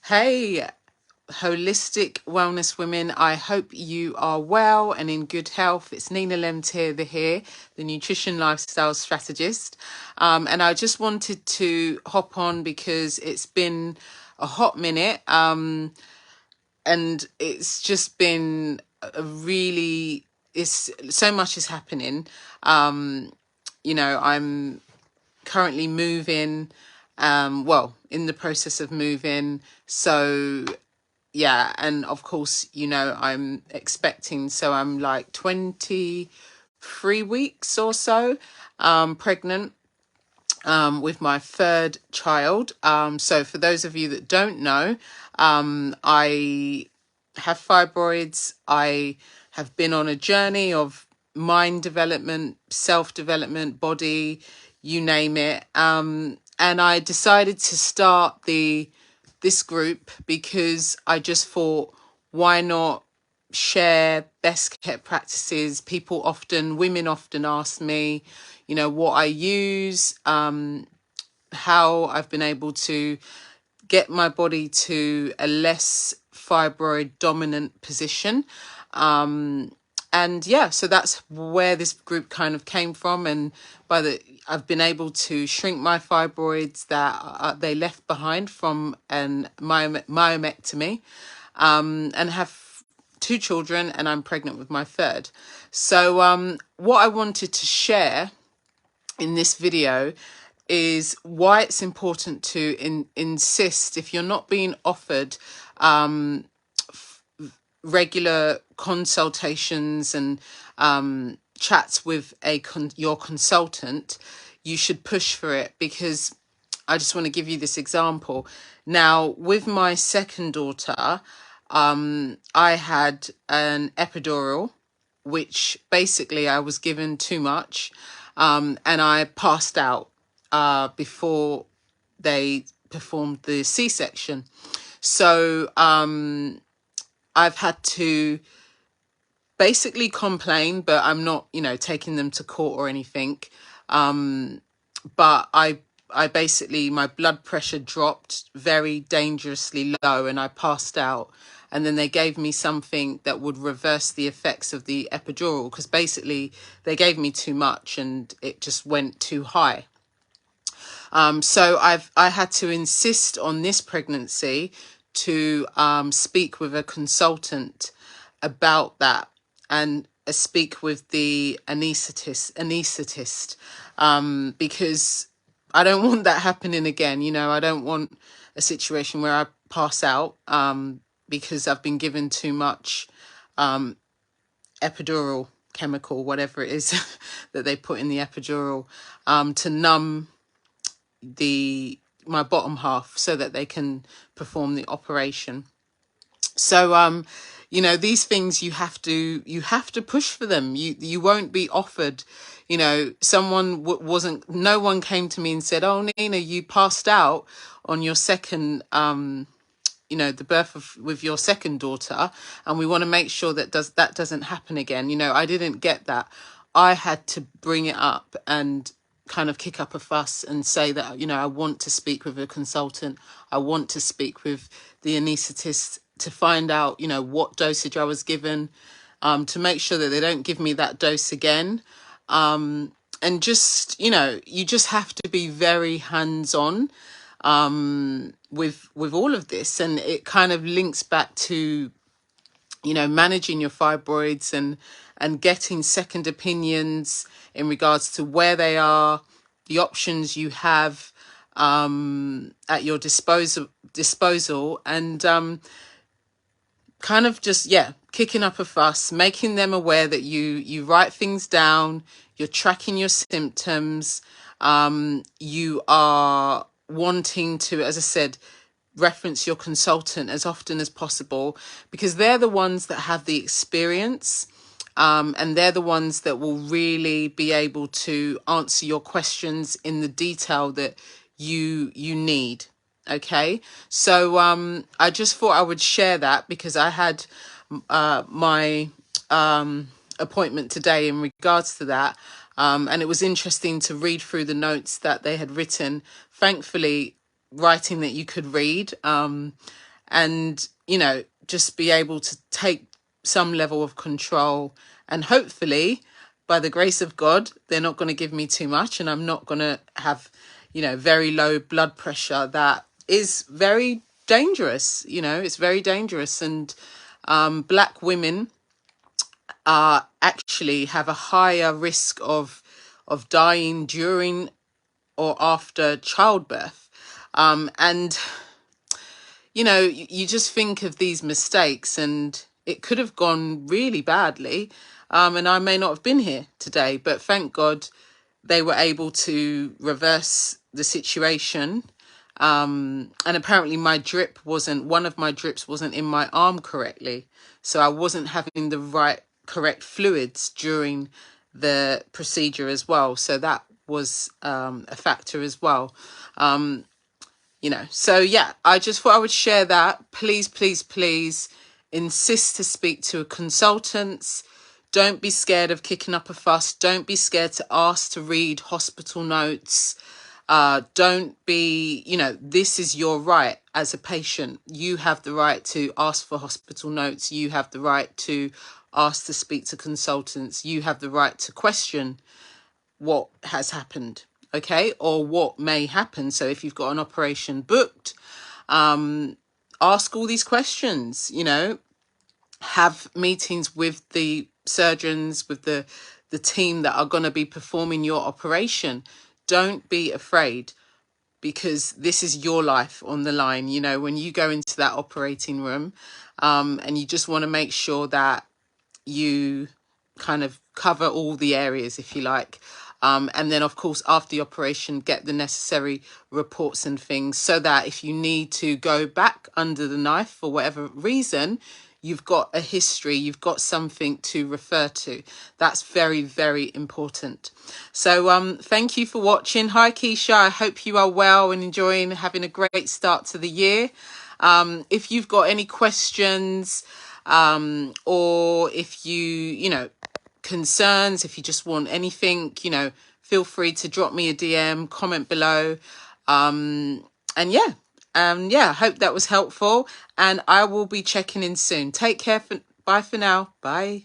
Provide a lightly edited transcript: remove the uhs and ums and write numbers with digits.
Hey, holistic wellness women. I hope you are well and in good health. It's Nina Lemtier here, the nutrition lifestyle strategist. And I just wanted to hop on because it's been a hot minute. And it's just been a really, it's so much is happening. I'm currently moving, in the process of moving. So yeah, and of course, I'm expecting, so I'm like 23 weeks or so pregnant with my third child. So for those of you that don't know, I have fibroids. I have been on a journey of mind development, self-development, body, you name it. And I decided to start this group because I just thought, why not share best kept practices? Women often ask me, what I use, how I've been able to get my body to a less fibroid dominant position. And yeah, so that's where this group kind of came from. And I've been able to shrink my fibroids that they left behind from an myomectomy, and have two children, and I'm pregnant with my third. So what I wanted to share in this video is why it's important to insist, if you're not being offered regular consultations and chats with your consultant, you should push for it. Because I just want to give you this example. Now, with my second daughter, I had an epidural, which basically I was given too much, and I passed out before they performed the C-section. So I've had to basically complain, but I'm not, taking them to court or anything. But I basically, my blood pressure dropped very dangerously low and I passed out. And then they gave me something that would reverse the effects of the epidural, because basically they gave me too much and it just went too high. So I had to insist on this pregnancy to speak with a consultant about that, and speak with the anaesthetist, because I don't want that happening again. I don't want a situation where I pass out because I've been given too much epidural chemical, whatever it is that they put in the epidural, to numb my bottom half so that they can perform the operation. So these things you have to push for them. You won't be offered, no one came to me and said, oh, Nina, you passed out on your second the birth with your second daughter, and we want to make sure that doesn't happen again. I didn't get that. I had to bring it up and kind of kick up a fuss and say that, I want to speak with a consultant. I want to speak with the anaesthetist to find out, what dosage I was given, to make sure that they don't give me that dose again. And just, you just have to be very hands-on with all of this. And it kind of links back to, managing your fibroids and getting second opinions in regards to where they are, the options you have at your disposal, and kind of just, kicking up a fuss, making them aware that you write things down, you're tracking your symptoms, you are wanting to, as I said, reference your consultant as often as possible, because they're the ones that have the experience, and they're the ones that will really be able to answer your questions in the detail that you need. Okay, so I just thought I would share that, because I had my appointment today in regards to that, and it was interesting to read through the notes that they had written. Thankfully, writing that you could read, and, you know, just be able to take some level of control. And hopefully, by the grace of God, they're not going to give me too much, and I'm not going to have, you know, very low blood pressure. That is very dangerous. You know, it's very dangerous. And black women actually have a higher risk of dying during or after childbirth. And you know, you just think of these mistakes, and it could have gone really badly. And I may not have been here today, but thank God they were able to reverse the situation. And apparently one of my drips wasn't in my arm correctly. So I wasn't having the correct fluids during the procedure as well. So that was a factor as well. You know, so yeah, I just thought I would share that. Please, please, please insist to speak to a consultant. Don't be scared of kicking up a fuss. Don't be scared to ask to read hospital notes. Don't be, you know, this is your right as a patient. You have the right to ask for hospital notes. You have the right to ask to speak to consultants. You have the right to question what has happened, okay, or what may happen. So if you've got an operation booked, ask all these questions, you know, have meetings with the surgeons, with the team that are going to be performing your operation. Don't be afraid, because this is your life on the line. You know, when you go into that operating room, and you just want to make sure that you kind of cover all the areas, if you like. And then, of course, after the operation, get the necessary reports and things, so that if you need to go back under the knife for whatever reason, you've got a history, you've got something to refer to. That's very, very important. So thank you for watching. Hi, Keisha. I hope you are well and enjoying having a great start to the year. If you've got any questions, or if you know, concerns, if you just want anything, you know, feel free to drop me a DM, comment below. And yeah, I hope that was helpful, and I will be checking in soon. Take care. Bye for now. Bye.